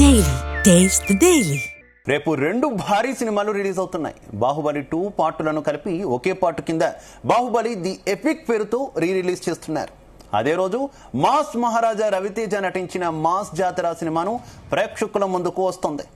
Daily taste the daily. రేపు రెండు భారీ సినిమాలు రిలీజ్ అవుతున్నాయి. బాహుబలి 2 పార్టులను కలిపి ఒకే పార్ట్ కింద బాహుబలి ది ఎపిక్ పేరుతో రిలీజ్ చేస్తున్నారు. అదే రోజు మాస్ మహారాజా రవితేజ నటించిన మాస్ జాతర సినిమాను ప్రేక్షకుల ముందుకు వస్తుంది.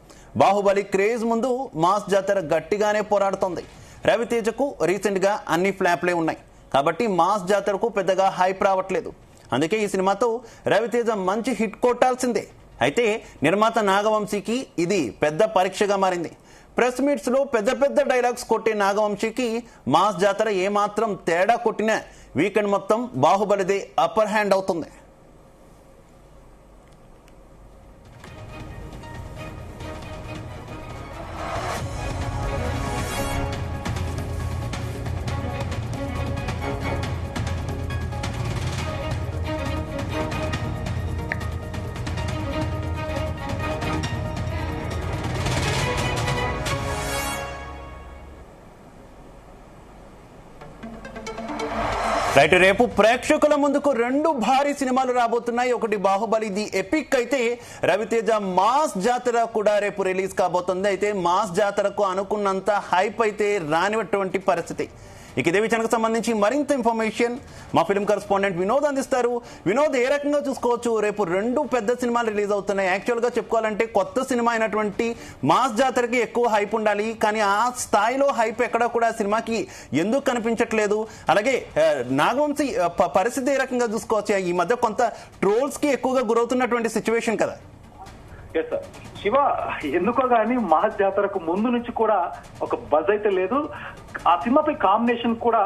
బాహుబలి క్రేజ్ ముందు మాస్ జాతర గట్టిగానే పోరాడుతోంది. రవితేజకు రీసెంట్ గా అన్ని ఫ్లాప్లే ఉన్నాయి కాబట్టి మాస్ జాతరకు పెద్దగా హైప్ రావట్లేదు. అందుకే ఈ సినిమాతో రవితేజ మంచి హిట్ కొట్టాల్సిందే. అయితే నిర్మాత నాగవంశీకి ఇది పెద్ద పరీక్షగా మారింది. ప్రెస్ మీట్స్ లో పెద్ద పెద్ద డైలాగ్స్ కొట్టే నాగవంశీకి మాస్ జాతర ఏమాత్రం తేడా కొట్టినా వీకెండ్ మొత్తం బాహుబలిదే అప్పర్ హ్యాండ్ అవుతుంది. రైట్, రేపు ప్రేక్షకుల ముందుకు రెండు భారీ సినిమాలు రాబోతున్నాయి. ఒకటి బాహుబలి ది ఎపిక్ అయితే రవితేజ మాస్ జాతర కూడా రేపు రిలీజ్ కాబోతుంది. అయితే మాస్ జాతరకు అనుకున్నంత హైప్ అయితే రానిటువంటి పరిస్థితి. ఇక ఇదే విషయానికి సంబంధించి మరింత ఇన్ఫర్మేషన్ మా ఫిల్మ్ కరెస్పాండెంట్ వినోద్ అందిస్తారు. వినోద్, ఏ రకంగా చూసుకోవచ్చు? రేపు రెండు పెద్ద సినిమాలు రిలీజ్ అవుతున్నాయి. యాక్చువల్ గా చెప్పుకోవాలంటే కొత్త సినిమా అయినటువంటి మాస్ జాతరకి ఎక్కువ హైప్ ఉండాలి, కానీ ఆ స్థాయిలో హైప్ ఎక్కడ కూడా సినిమాకి ఎందుకు కనిపించట్లేదు? అలాగే నాగవంశీ పరిస్థితి ఏ రకంగా చూసుకోవచ్చు? ఈ మధ్య కొంత ట్రోల్స్ కి ఎక్కువగా గురవుతున్నటువంటి సిచ్యువేషన్ కదా. శివ, ఎందుకో గానీ మాస్ జాతరకు ముందు నుంచి కూడా ఒక బజ్ అయితే లేదు. ఆ సినిమాపై కాంబినేషన్ కూడా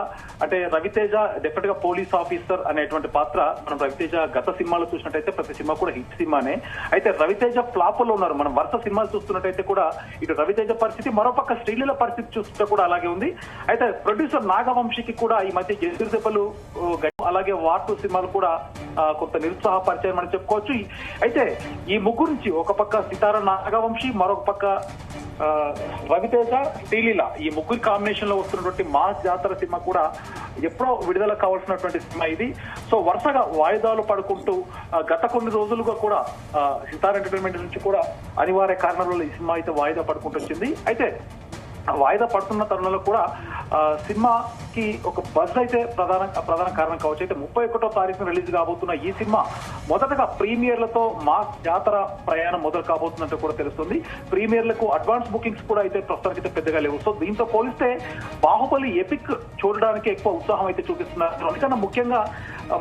అంటే రవితేజ డెఫినెట్ గా పోలీస్ ఆఫీసర్ అనేటువంటి పాత్ర మనం రవితేజ గత సినిమాలో చూసినట్టయితే ప్రతి సినిమా కూడా హిట్ సినిమానే. అయితే రవితేజ ఫ్లాప్ లో ఉన్నారు. మనం వరుస సినిమాలు చూస్తున్నట్టయితే కూడా ఇటు రవితేజ పరిస్థితి, మరోపక్క శ్రీలీల పరిస్థితి చూస్తుంటే కూడా అలాగే ఉంది. అయితే ప్రొడ్యూసర్ నాగవంశీకి కూడా ఈ మధ్య ఎదురు దెబ్బలు, అలాగే వార్టు సినిమాలు కూడా కొంత నిరుత్సాహపరిచాయని మనం చెప్పుకోవచ్చు. అయితే ఈ ముగ్గురు నుంచి ఒక పక్క సితార నాగవంశీ, మరొక పక్క రవితేజ, శ్రీలీల, ఈ ముగ్గురు కాంబినేషన్ లో వస్తున్నటువంటి మాస్ జాతర సినిమా కూడా ఎప్పుడో విడుదల కావాల్సినటువంటి సినిమా ఇది. సో వరుసగా వాయిదాలు పడుకుంటూ గత కొన్ని రోజులుగా కూడా సితార ఎంటర్టైన్మెంట్ నుంచి కూడా అనివార్య కారణాల వల్ల ఈ సినిమా అయితే వాయిదా పడుకుంటూ వచ్చింది. అయితే వాయిదా పడుతున్న తరుణంలో కూడా సినిమాకి ఒక బజ్ అయితే ప్రధాన కారణం కావచ్చు. అయితే 31వ తారీఖున రిలీజ్ కాబోతున్న ఈ సినిమా మొదటగా ప్రీమియర్లతో మాస్ జాతర ప్రయాణం మొదలు కాబోతున్నట్టు కూడా తెలుస్తుంది. ప్రీమియర్లకు అడ్వాన్స్ బుకింగ్స్ కూడా అయితే ప్రస్తుతానికి పెద్దగా లేవు. సో దీంతో పోలిస్తే బాహుబలి ఎపిక్ చూడడానికి ఎక్కువ ఉత్సాహం అయితే చూపిస్తున్నారు. అందుకన్నా ముఖ్యంగా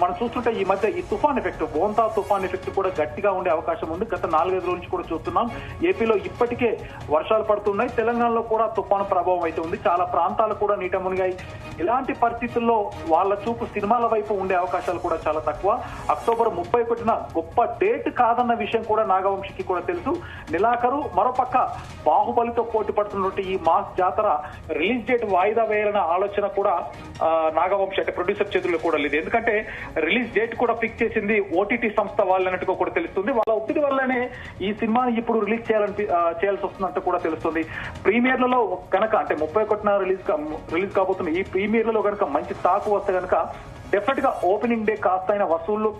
మనం చూస్తుంటే ఈ మధ్య ఈ తుఫాన్ ఎఫెక్ట్, బోంతా తుఫాన్ ఎఫెక్ట్ కూడా గట్టిగా ఉండే అవకాశం ఉంది. గత 4-5 రోజుల నుంచి కూడా చూస్తున్నాం. ఏపీలో ఇప్పటికే వర్షాలు పడుతున్నాయి. తెలంగాణలో కూడా తుఫాను ప్రభావం అయితే ఉంది. చాలా ప్రాంతాలు కూడా నీట మునిగాయి. ఇలాంటి పరిస్థితుల్లో వాళ్ళ చూపు సినిమాల వైపు ఉండే అవకాశాలు కూడా చాలా తక్కువ. అక్టోబర్ 31న గొప్ప డేట్ కాదన్న విషయం కూడా నాగవంశీకి కూడా తెలుసు. నెలాఖరు మరోపక్క బాహుబలితో పోటీ పడుతున్నటువంటి ఈ మాస్ జాతర రిలీజ్ డేట్ వాయిదా వేయాలన్న ఆలోచన కూడా నాగవంశీ అంటే ప్రొడ్యూసర్ చేతుల్లో కూడా లేదు. ఎందుకంటే రిలీజ్ డేట్ కూడా ఫిక్స్ చేసింది ఓటీటీ సంస్థ వాళ్ళన్నట్టుగా కూడా తెలుస్తుంది. వాళ్ళ ఒత్తిడి వల్లనే ఈ సినిమాని ఇప్పుడు రిలీజ్ చేయాల్సి వస్తున్నట్టు కూడా తెలుస్తుంది. ప్రీమియర్లలో కనుక అంటే 31న రిలీజ్ కాబోతున్న ఈ ప్రీమియర్లలో కనుక మంచి టాక్ వస్తే కనుక డెఫినెట్ గా ఓపెనింగ్ డే కాస్తైన వసూళ్లు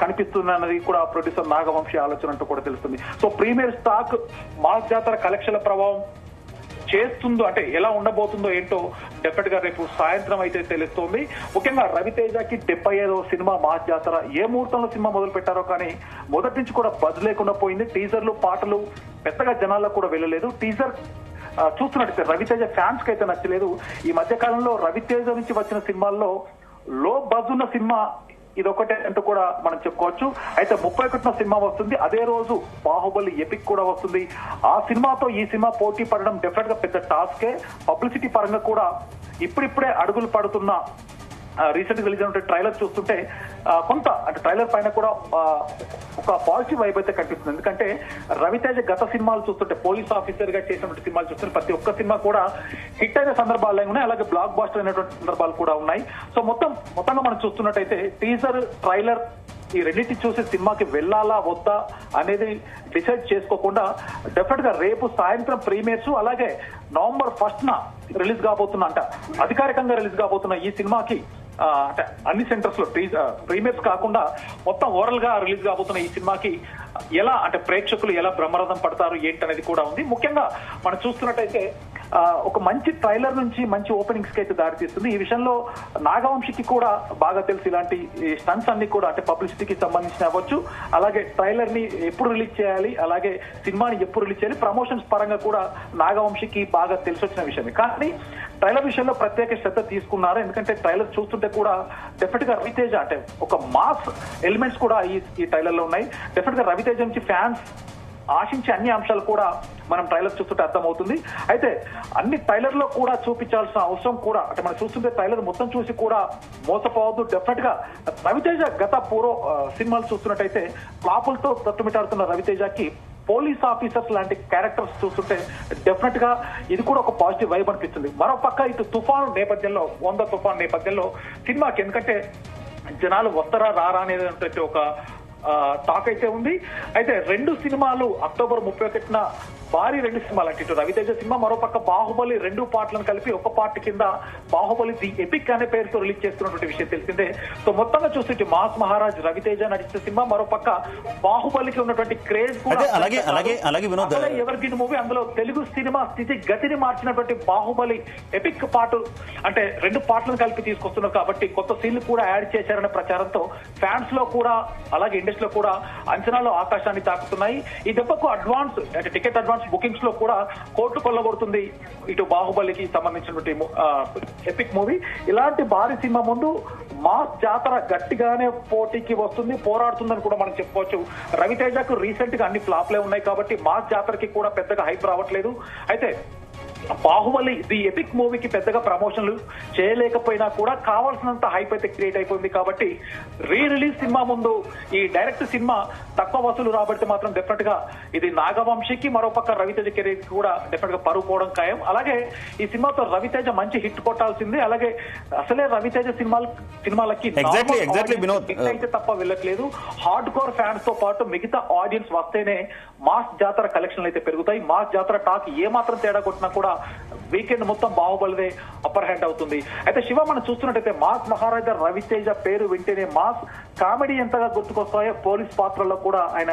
కనిపిస్తున్నది కూడా ప్రొడ్యూసర్ నాగవంశీ ఆలోచన అంటూ కూడా తెలుస్తుంది. సో ప్రీమియర్ స్టాక్ మాస్ జాతర కలెక్షన్ల ప్రభావం చేస్తుందో అంటే ఎలా ఉండబోతుందో ఏంటో డెఫినెట్ గా రేపు సాయంత్రం అయితే తెలుస్తోంది. ముఖ్యంగా రవితేజకి 75వ సినిమా మాస్ జాతర ఏ ముహూర్తంలో సినిమా మొదలు పెట్టారో కానీ మొదటి నుంచి కూడా బజ్ లేకుండా పోయింది. టీజర్లు, పాటలు పెద్దగా జనాల్లో కూడా వెళ్ళలేదు. టీజర్ చూస్తున్నట్టు రవితేజ ఫ్యాన్స్ కి అయితే నచ్చలేదు. ఈ మధ్య కాలంలో రవితేజ నుంచి వచ్చిన సినిమాల్లో లో బజ్ ఉన్న సినిమా ఇదొకటే అంటూ కూడా మనం చెప్పుకోవచ్చు. అయితే 31న సినిమా వస్తుంది. అదే రోజు బాహుబలి ఎపిక్ కూడా వస్తుంది. ఆ సినిమాతో ఈ సినిమా పోటీ పడడం డెఫినెట్ గా పెద్ద టాస్కే. పబ్లిసిటీ పరంగా కూడా ఇప్పుడిప్పుడే అడుగులు పడుతున్న రీసెంట్ గా రిలీజ్ అయిన ట్రైలర్ చూస్తుంటే కొంత అంటే ట్రైలర్ పైన కూడా ఒక పాజిటివ్ వైబ్ అయితే కనిపిస్తుంది. ఎందుకంటే రవితేజ గత సినిమాలు చూస్తుంటే పోలీస్ ఆఫీసర్ గా చేసినటువంటి సినిమాలు చూస్తుంటే ప్రతి ఒక్క సినిమా కూడా హిట్ అయిన సందర్భాలు ఉన్నాయి, అలాగే బ్లాక్ బాస్టర్ అయినటువంటి సందర్భాలు కూడా ఉన్నాయి. సో మొత్తంగా మనం చూస్తున్నట్టయితే టీజర్, ట్రైలర్ ఈ రెండింటి చూసి సినిమాకి వెళ్ళాలా వద్దా అనేది డిసైడ్ చేసుకోకుండా డెఫినెట్ గా రేపు సాయంత్రం ప్రీమియర్స్, అలాగే నవంబర్ 1న రిలీజ్ కాబోతున్నా అధికారికంగా రిలీజ్ కాబోతున్న ఈ సినిమాకి అంటే అన్ని సెంటర్స్ లో ప్రీమియర్స్ కాకుండా మొత్తం ఓవరాల్ గా రిలీజ్ కాబోతున్న ఈ సినిమాకి ఎలా అంటే ప్రేక్షకులు ఎలా బ్రహ్మరథం పడతారు ఏంటనేది కూడా ఉంది. ముఖ్యంగా మనం చూస్తున్నట్టయితే ఒక మంచి ట్రైలర్ నుంచి మంచి ఓపెనింగ్స్ కి అయితే దారితీస్తుంది. ఈ విషయంలో నాగవంశికి కూడా బాగా తెలుసు ఇలాంటి స్టంట్స్ అన్ని కూడా, అంటే పబ్లిసిటీకి సంబంధించిన అవ్వచ్చు, అలాగే ట్రైలర్ ని ఎప్పుడు రిలీజ్ చేయాలి, అలాగే సినిమాని ఎప్పుడు రిలీజ్ చేయాలి, ప్రమోషన్స్ పరంగా కూడా నాగవంశికి బాగా తెలిసి వచ్చిన విషయమే. కానీ ట్రైలర్ విషయంలో ప్రత్యేక శ్రద్ధ తీసుకున్నారు. ఎందుకంటే ట్రైలర్ చూస్తుంటే కూడా డెఫినెట్ గా రవితేజ అంటే ఒక మాస్ ఎలిమెంట్స్ కూడా ఈ ట్రైలర్ లో ఉన్నాయి. డెఫినెట్ గా రవితేజ నుంచి ఫ్యాన్స్ ఆశించే అన్ని అంశాలు కూడా మనం ట్రైలర్ చూస్తుంటే అర్థమవుతుంది. అయితే అన్ని ట్రైలర్ లో కూడా చూపించాల్సిన అవసరం కూడా, అంటే మనం చూస్తుంటే ట్రైలర్ మొత్తం చూసి కూడా మోసపోవద్దు. డెఫినెట్ గా రవితేజ గత పూర్వ సినిమాలు చూస్తున్నట్టయితే ఫ్లాపులతో తట్టుమిటాడుతున్న రవితేజకి పోలీస్ ఆఫీసర్స్ లాంటి క్యారెక్టర్స్ చూస్తుంటే డెఫినెట్ గా ఇది కూడా ఒక పాజిటివ్ వైబ్ అనిపిస్తుంది. మరో పక్క ఇటు తుఫాను నేపథ్యంలో, 100 తుఫాను నేపథ్యంలో సినిమాకి ఎందుకంటే జనాలు వస్తారా రారా అనేది ఒక టాక్ అయితే ఉంది. అయితే 2 సినిమాలు అక్టోబర్ 31న భారీ 2 సినిమాలు, అంటే ఇటు రవితేజ సినిమా, మరోపక్క బాహుబలి 2 పార్ట్లను కలిపి ఒక పార్ట్ కింద బాహుబలి ది ఎపిక్ అనే పేరుతో రిలీజ్ చేస్తున్నటువంటి విషయం తెలిసిందే. సో మొత్తంగా చూస్తుంటే మాస్ మహారాజ్ రవితేజ నటించిన సినిమా, మరోపక్క బాహుబలికి ఉన్నటువంటి క్రేజ్ కూడా ఎవర్ మూవీ, అందులో తెలుగు సినిమా స్థితి గతిని మార్చినటువంటి బాహుబలి ఎపిక్ పార్ట్, అంటే 2 పార్ట్లను కలిపి తీసుకొస్తున్నారు కాబట్టి కొత్త సీన్లు కూడా యాడ్ చేశారనే ప్రచారంతో ఫ్యాన్స్ లో కూడా అలాగే ఇండస్ట్రీలో కూడా అంచనాలు ఆకాశాన్ని తాకుతున్నాయి. ఈ దెబ్బకు అడ్వాన్స్ అంటే టికెట్ అడ్వాన్స్ బుకింగ్స్ లో కూడా కోట్లు కొల్లగొడుతుంది ఇటు బాహుబలికి సంబంధించినటువంటి ఎపిక్ మూవీ. ఇలాంటి భారీ సినిమా ముందు మాస్ జాతర గట్టిగానే పోటీకి వస్తుంది, పోరాడుతుందని కూడా మనం చెప్పుకోవచ్చు. రవితేజకు రీసెంట్ గా అన్ని ఫ్లాప్లే ఉన్నాయి కాబట్టి మాస్ జాతరకి కూడా పెద్దగా హైప్ రావట్లేదు. అయితే బాహుబలి ది ఎపిక్ మూవీకి పెద్దగా ప్రమోషన్లు చేయలేకపోయినా కూడా కావాల్సినంత హైప్ అయితే క్రియేట్ అయిపోయింది కాబట్టి రీ రిలీజ్ సినిమా ముందు ఈ డైరెక్ట్ సినిమా తక్కువ వసూలు రాబడితే మాత్రం డెఫినెట్ గా ఇది నాగవంశికి, మరోపక్క రవితేజ కెరీర్ కూడా డెఫినెట్ గా పరువు పోవడం ఖాయం. అలాగే ఈ సినిమాతో రవితేజ మంచి హిట్ కొట్టాల్సింది. అలాగే అసలే రవితేజ సినిమాలకి అయితే తప్ప వెళ్ళట్లేదు. హార్డ్ కోర్ ఫ్యాన్స్ తో పాటు మిగతా ఆడియన్స్ వస్తేనే మాస్ జాతర కలెక్షన్లు అయితే పెరుగుతాయి. మాస్ జాతర టాక్ ఏ మాత్రం తేడా కొట్టినా కూడా వీకెండ్ మొత్తం బాహుబలిదే అప్పర్ హ్యాండ్ అవుతుంది. అయితే శివ మనం చూస్తున్నట్టయితే మాస్ మహారాజా రవితేజ పేరు వింటేనే మాస్ కామెడీ ఎంతగా గుర్తుకొస్తాయో పోలీస్ పాత్రల్లో కూడా ఆయన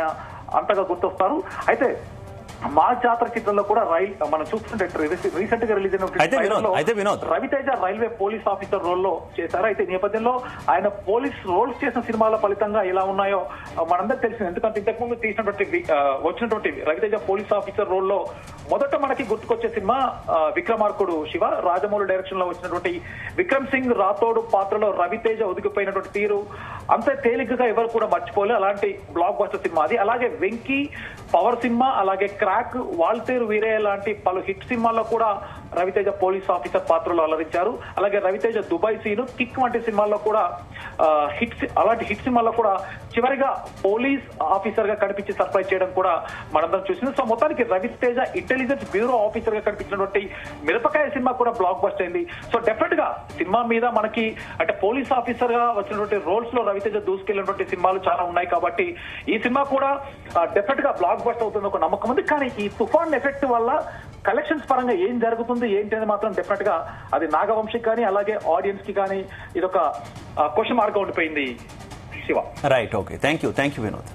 అంతగా గుర్తొస్తారు. అయితే మా జాతర చిత్రంలో కూడా మనం చూస్తుంటే రీసెంట్ గా రిలీజ్ అయిన Raviteja railway police officer role లో చేశారు. అయితే నేపథ్యంలో ఆయన పోలీస్ రోల్స్ చేసిన సినిమాల ఫలితంగా ఎలా ఉన్నాయో మనందరికి తెలిసింది. ఎందుకంటే ఇంతకుముందు వచ్చినటువంటి రవితేజ పోలీస్ ఆఫీసర్ రోల్ లో మొదట మనకి గుర్తుకొచ్చే సినిమా విక్రమార్కుడు శివ, రాజమౌళి డైరెక్షన్ లో వచ్చినటువంటి విక్రమ్ సింగ్ రాథోడ్ పాత్రలో రవితేజ ఒదిగిపోయినటువంటి తీరు అంతే తేలికగా ఎవరు కూడా మర్చిపోలే. అలాంటి బ్లాక్ బస్టర్ సినిమా అది. అలాగే వెంకీ, పవర్ సినిమా, అలాగే క్రాక్, వాల్తేరు వీరే లాంటి పలు హిట్ సినిమాల్లో కూడా రవితేజ పోలీస్ ఆఫీసర్ పాత్రలో అలరించారు. అలాగే రవితేజ దుబాయ్ సీను, కిక్ వంటి సినిమాల్లో కూడా అలాంటి హిట్ సినిమాల్లో కూడా చివరిగా పోలీస్ ఆఫీసర్ గా కనిపించి సర్ప్రైజ్ చేయడం కూడా మనందరం చూసింది. సో మొత్తానికి రవితేజ ఇంటెలిజెన్స్ బ్యూరో ఆఫీసర్ గా కనిపించినటువంటి మిరపకాయ సినిమా కూడా బ్లాక్ బస్టర్ అయింది. సో డెఫినెట్ గా సినిమా మీద మనకి అంటే పోలీస్ ఆఫీసర్ గా వచ్చినటువంటి రోల్స్ లో రవితేజ దూసుకెళ్లినటువంటి సినిమాలు చాలా ఉన్నాయి కాబట్టి ఈ సినిమా కూడా డెఫినెట్ గా బ్లాక్ బస్టర్ అవుతుంది ఒక నమ్మకం ఉంది. కానీ ఈ తుఫాన్ ఎఫెక్ట్ వల్ల కలెక్షన్స్ పరంగా ఏం జరుగుతుంది ఏంటి అనేది మాత్రం డెఫినెట్ గా అది నాగవంశికి కానీ అలాగే ఆడియన్స్ కి కానీ ఇదొక క్వశ్చన్ మార్క్ ఉండిపోయింది Shiva. Right, okay, thank you Vinod.